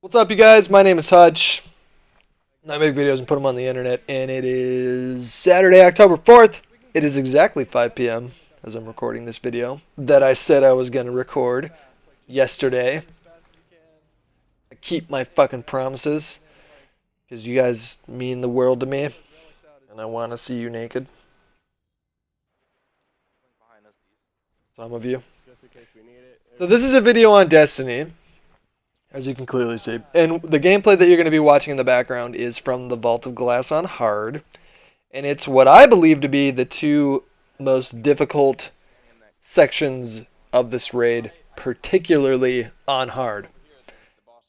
What's up, you guys? My name is Hutch. I make videos and put them on the internet, and it is Saturday, October 4th. It is exactly 5 p.m. as I'm recording this video that I said I was going to record yesterday. I keep my fucking promises because you guys mean the world to me, and I want to see you naked. Some of you. So this is a video on Destiny, as you can clearly see. And the gameplay that you're going to be watching in the background is from the Vault of Glass on hard. And it's what I believe to be the two most difficult sections of this raid, particularly on hard.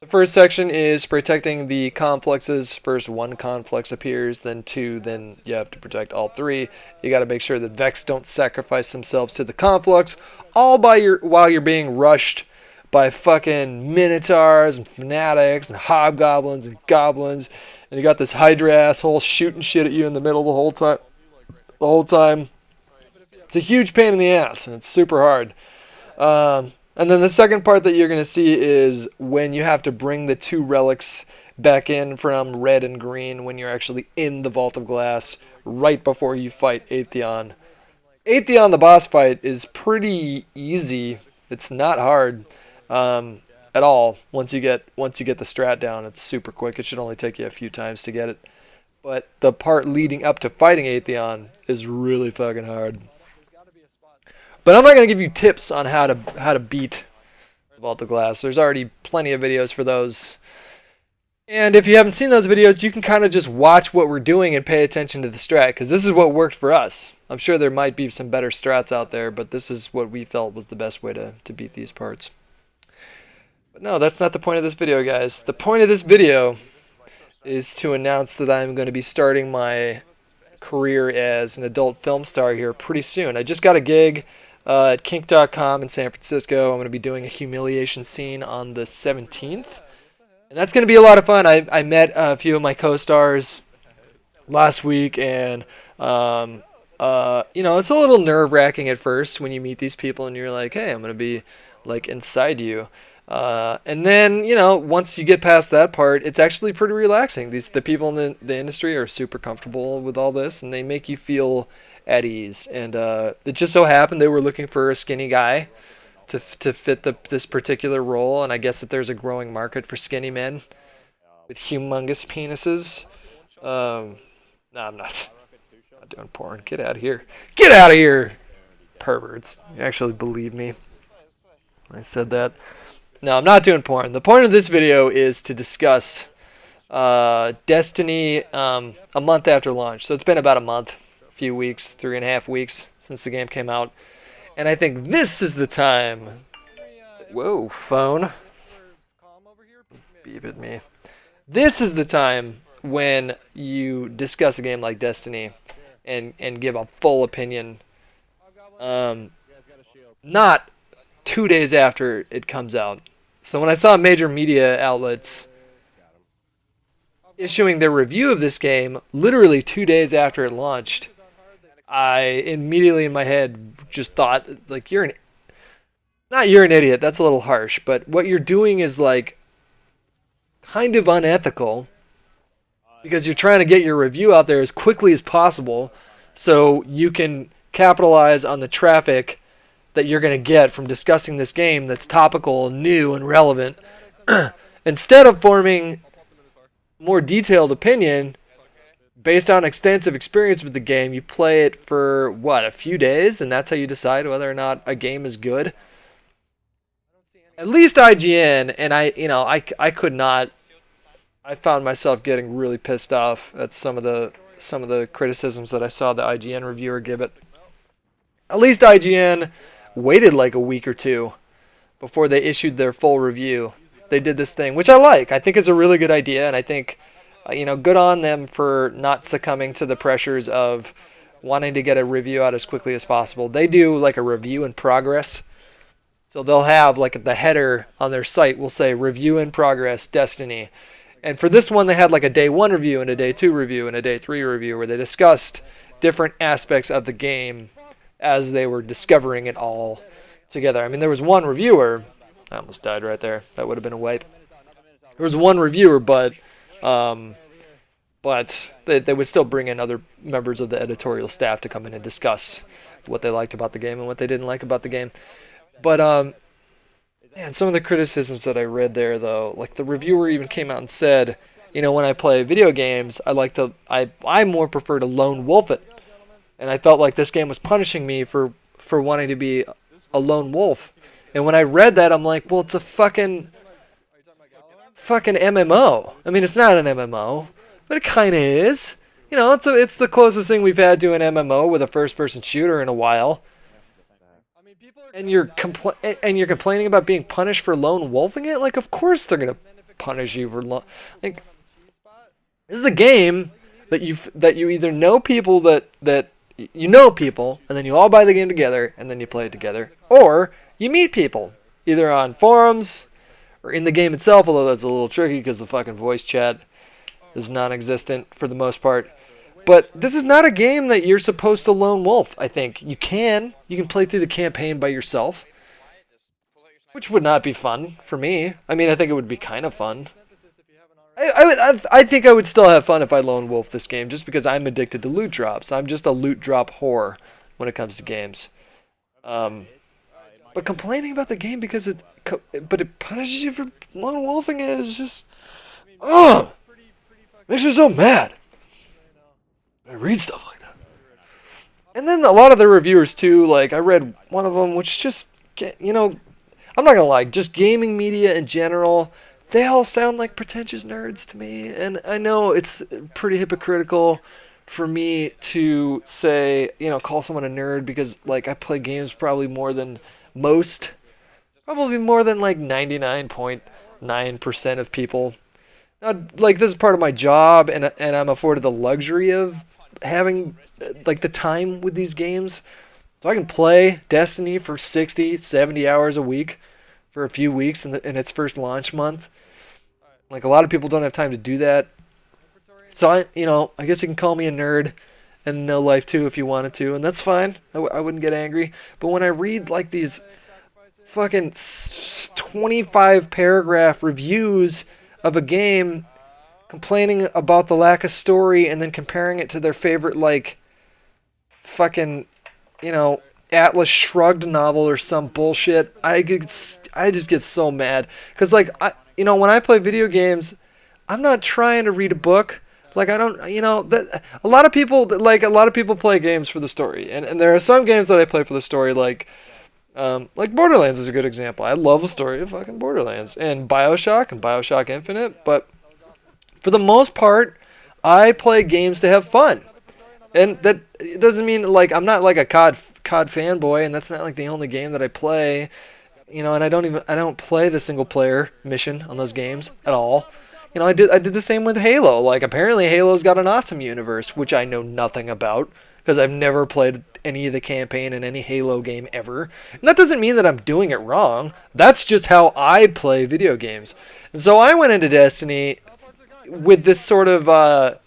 The first section is protecting the confluxes. First one conflux appears, then two, then you have to protect all three. You got to make sure that Vex don't sacrifice themselves to the conflux, all while you're being rushed by fucking Minotaurs and Fanatics and Hobgoblins and Goblins, and you got this Hydra asshole shooting shit at you in the middle the whole time. It's a huge pain in the ass, and it's super hard. And then the second part that you're going to see is when you have to bring the two relics back in from red and green when you're actually in the Vault of Glass right before you fight Atheon. Atheon, the boss fight, is pretty easy. It's not hard at all. Once you get the strat down, it's super quick. It should only take you a few times to get it. But the part leading up to fighting Atheon is really fucking hard. But I'm not going to give you tips on how to beat Vault of Glass. There's already plenty of videos for those. And if you haven't seen those videos, you can kind of just watch what we're doing and pay attention to the strat, because this is what worked for us. I'm sure there might be some better strats out there, but this is what we felt was the best way to beat these parts. But no, that's not the point of this video, guys. The point of this video is to announce that I'm going to be starting my career as an adult film star here pretty soon. I just got a gig at kink.com in San Francisco. I'm going to be doing a humiliation scene on the 17th. And that's going to be a lot of fun. I met a few of my co-stars last week, and you know, it's a little nerve-wracking at first when you meet these people and you're like, hey, I'm going to be like inside you. And then, you know, once you get past that part, it's actually pretty relaxing. The people in the industry are super comfortable with all this, and they make you feel at ease. And it just so happened they were looking for a skinny guy to fit this particular role, and I guess that there's a growing market for skinny men with humongous penises. No, I'm not doing porn. Get out of here. Get out of here, perverts. You actually believe me? I said that. No, I'm not doing porn. The point of this video is to discuss Destiny a month after launch. So it's been about a month, a few weeks, 3.5 weeks since the game came out. And I think this is the time. Whoa, phone. Beep at me. This is the time when you discuss a game like Destiny and give a full opinion. Not 2 days after it comes out. So when I saw major media outlets issuing their review of this game literally 2 days after it launched, I immediately in my head just thought, like, you're an idiot, that's a little harsh, but what you're doing is like kind of unethical, because you're trying to get your review out there as quickly as possible so you can capitalize on the traffic that you're going to get from discussing this game that's topical, new, and relevant. Instead of forming more detailed opinion based on extensive experience with the game, you play it for, what, a few days, and that's how you decide whether or not a game is good. At least IGN, and I could not. I found myself getting really pissed off at some of the criticisms that I saw the IGN reviewer give it. At least IGN waited like a week or two before they issued their full review. They did this thing, which I like. I think is a really good idea, and I think, good on them for not succumbing to the pressures of wanting to get a review out as quickly as possible. They do like a review in progress. So they'll have like the header on their site will say review in progress Destiny. And for this one, they had like a day 1 review and a day 2 review and a day 3 review where they discussed different aspects of the game as they were discovering it all together. I mean, there was one reviewer. I almost died right there. That would have been a wipe. There was one reviewer, um, but they would still bring in other members of the editorial staff to come in and discuss what they liked about the game and what they didn't like about the game. But man, some of the criticisms that I read there, though, like the reviewer even came out and said, you know, when I play video games, I more prefer to lone wolf it, and I felt like this game was punishing me for wanting to be a lone wolf. And when I read that, I'm like, well, it's a fucking MMO. I mean, it's not an MMO, but it kind of is. You know, it's the closest thing we've had to an MMO with a first-person shooter in a while. And you're complaining about being punished for lone wolfing it? Like, of course they're gonna punish you for like. This is a game that you either know people that you know people, and then you all buy the game together, and then you play it together, or you meet people either on forums or in the game itself. Although that's a little tricky because the fucking voice chat is non-existent for the most part. But this is not a game that you're supposed to lone wolf. I think you can play through the campaign by yourself, which would not be fun for me. I mean, I think it would be kind of fun. I think I would still have fun if I lone wolf this game, just because I'm addicted to loot drops. I'm just a loot drop whore when it comes to games. But complaining about the game because it punishes you for lone wolfing it is just, makes me so mad. I read stuff like that. And then a lot of the reviewers too, like I read one of them, which just, you know, I'm not gonna lie, just gaming media in general, they all sound like pretentious nerds to me. And I know it's pretty hypocritical for me to say, you know, call someone a nerd because like I play games probably more than most, probably more than like 99.9% of people. Like this is part of my job, and I'm afforded the luxury of having like the time with these games, so I can play Destiny for 60, 70 hours a week for a few weeks in its first launch month. Like a lot of people don't have time to do that. So I guess you can call me a nerd and no life too if you wanted to, and that's fine. I wouldn't get angry. But when I read like these fucking 25 paragraph reviews of a game complaining about the lack of story and then comparing it to their favorite like fucking, you know, Atlas Shrugged novel or some bullshit, I just get so mad. Cause like when I play video games, I'm not trying to read a book. Like I don't, that a lot of people play games for the story, and there are some games that I play for the story, like Borderlands is a good example. I love the story of fucking Borderlands and BioShock Infinite, but for the most part, I play games to have fun. And that doesn't mean like I'm not like a COD fanboy, and that's not like the only game that I play. And I don't play the single player mission on those games at all. I did the same with Halo. Like apparently Halo's got an awesome universe, which I know nothing about because I've never played any of the campaign in any Halo game ever. And that doesn't mean that I'm doing it wrong. That's just how I play video games. And so I went into Destiny with this sort of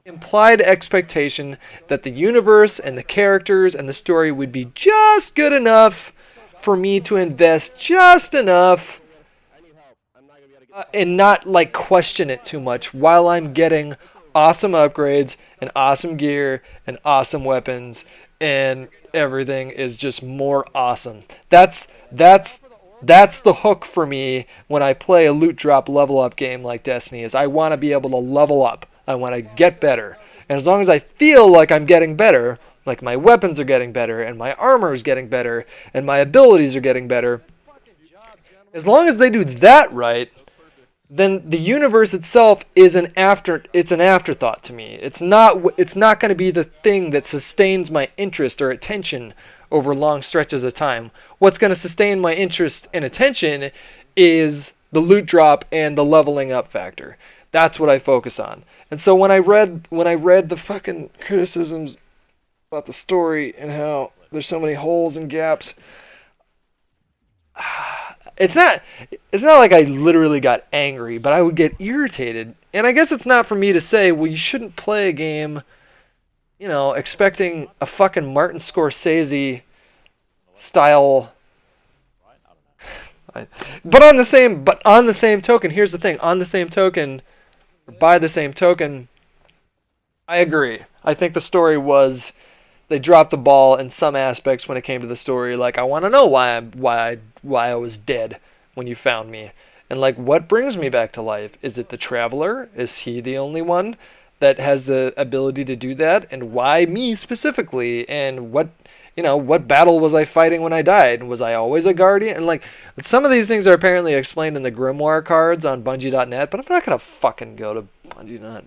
implied expectation that the universe and the characters and the story would be just good enough for me to invest just enough and not like question it too much while I'm getting awesome upgrades and awesome gear and awesome weapons and everything is just more awesome. That's the hook for me when I play a loot drop level up game like Destiny, is I want to be able to level up. I want to get better. And as long as I feel like I'm getting better, like my weapons are getting better and my armor is getting better and my abilities are getting better, as long as they do that right, then the universe itself is an afterthought to me. It's not going to be the thing that sustains my interest or attention over long stretches of time. What's going to sustain my interest and attention is the loot drop and the leveling up factor. That's what I focus on. And so when I read the fucking criticisms about the story and how there's so many holes and gaps, it's not like I literally got angry, but I would get irritated. And I guess it's not for me to say, well, you shouldn't play a game, expecting a fucking Martin Scorsese style. But on the same token, here's the thing. On the same token, by the same token, I agree. I think the story was they dropped the ball in some aspects when it came to the story. Like, I want to know why I was dead when you found me, and like, what brings me back to life? Is it the Traveler? Is he the only one that has the ability to do that? And why me specifically? And what battle was I fighting when I died? Was I always a guardian? And like, some of these things are apparently explained in the Grimoire cards on Bungie.net, but I'm not gonna fucking go to Bungie.net.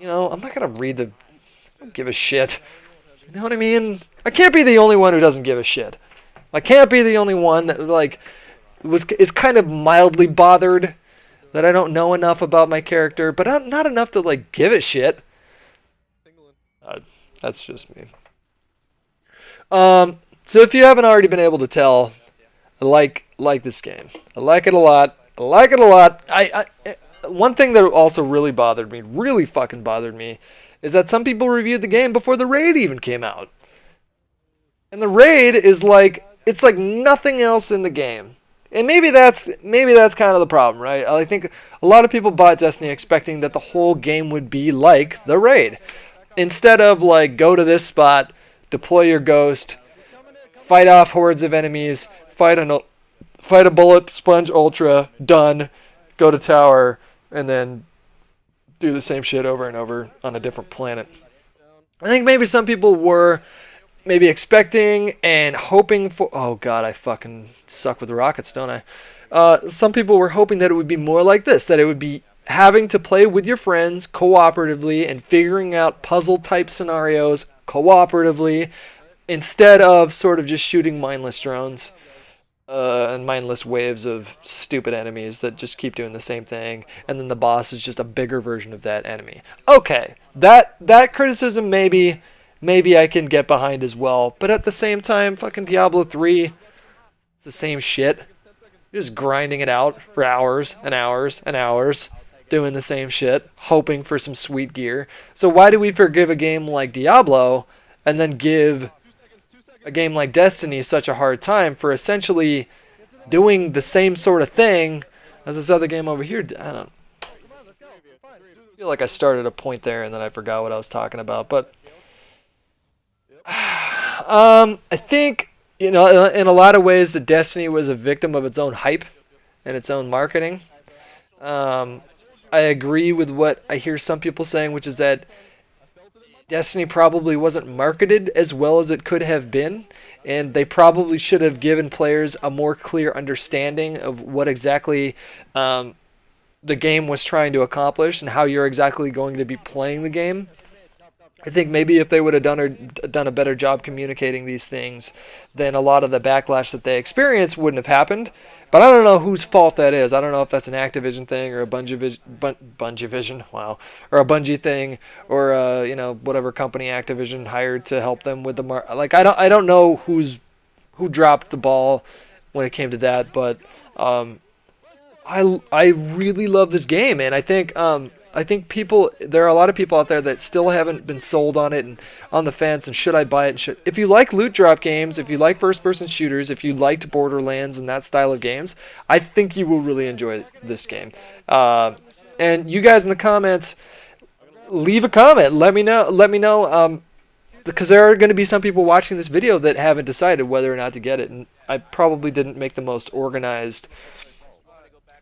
I'm not gonna read the. I don't give a shit. You know what I mean? I can't be the only one who doesn't give a shit. I can't be the only one that like is kind of mildly bothered that I don't know enough about my character, but not enough to like give a shit. That's just me. So if you haven't already been able to tell, I like this game. I like it a lot. One thing that also really fucking bothered me, is that some people reviewed the game before the raid even came out. And the raid is like, it's like nothing else in the game. And maybe that's kind of the problem, right? I think a lot of people bought Destiny expecting that the whole game would be like the raid. Instead of like, go to this spot, deploy your ghost, fight off hordes of enemies, fight a bullet sponge ultra, done, go to tower, and then do the same shit over and over on a different planet. I think maybe some people were maybe expecting and hoping for... Oh god, I fucking suck with rockets, don't I? Some people were hoping that it would be more like this, that it would be having to play with your friends cooperatively and figuring out puzzle-type scenarios cooperatively, instead of sort of just shooting mindless drones and mindless waves of stupid enemies that just keep doing the same thing, and then the boss is just a bigger version of that enemy. Okay, that criticism maybe I can get behind as well, but at the same time, fucking Diablo 3, it's the same shit. You're just grinding it out for hours and hours and hours, doing the same shit, hoping for some sweet gear. So why do we forgive a game like Diablo and then give a game like Destiny such a hard time for essentially doing the same sort of thing as this other game over here? I feel like I started a point there and then I forgot what I was talking about. But I think, in a lot of ways, the Destiny was a victim of its own hype and its own marketing. I agree with what I hear some people saying, which is that Destiny probably wasn't marketed as well as it could have been, and they probably should have given players a more clear understanding of what exactly the game was trying to accomplish and how you're exactly going to be playing the game. I think maybe if they would have done a better job communicating these things, then a lot of the backlash that they experienced wouldn't have happened. But I don't know whose fault that is. I don't know if that's an Activision thing or a Bungie, wow, or a Bungie thing, or whatever company Activision hired to help them with the I don't know who dropped the ball when it came to that, but I really love this game, and I think there are a lot of people out there that still haven't been sold on it and on the fence, and should I buy it? If you like loot drop games, if you like first-person shooters, if you liked Borderlands and that style of games, I think you will really enjoy this game. And you guys in the comments, leave a comment. Let me know, because there are going to be some people watching this video that haven't decided whether or not to get it, and I probably didn't make the most organized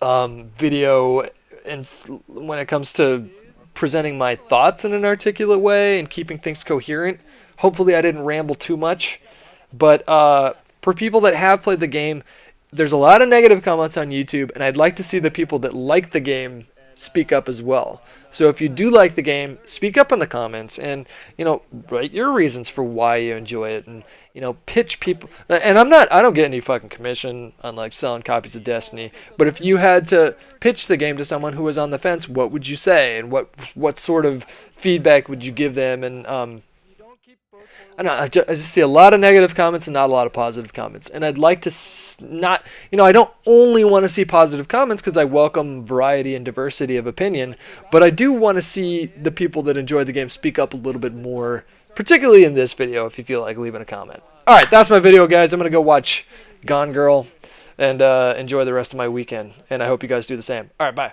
video. And when it comes to presenting my thoughts in an articulate way and keeping things coherent, hopefully I didn't ramble too much. But for people that have played the game, there's a lot of negative comments on YouTube, and I'd like to see the people that like the game speak up as well. So if you do like the game, speak up in the comments and, write your reasons for why you enjoy it, and, pitch people. And I don't get any fucking commission on like selling copies of Destiny, but if you had to pitch the game to someone who was on the fence, what would you say, and what sort of feedback would you give them? And I just see a lot of negative comments and not a lot of positive comments. And I'd like to I don't only want to see positive comments because I welcome variety and diversity of opinion, but I do want to see the people that enjoy the game speak up a little bit more, particularly in this video, if you feel like leaving a comment. Alright, that's my video, guys. I'm going to go watch Gone Girl. and enjoy the rest of my weekend. And I hope you guys do the same. All right, bye.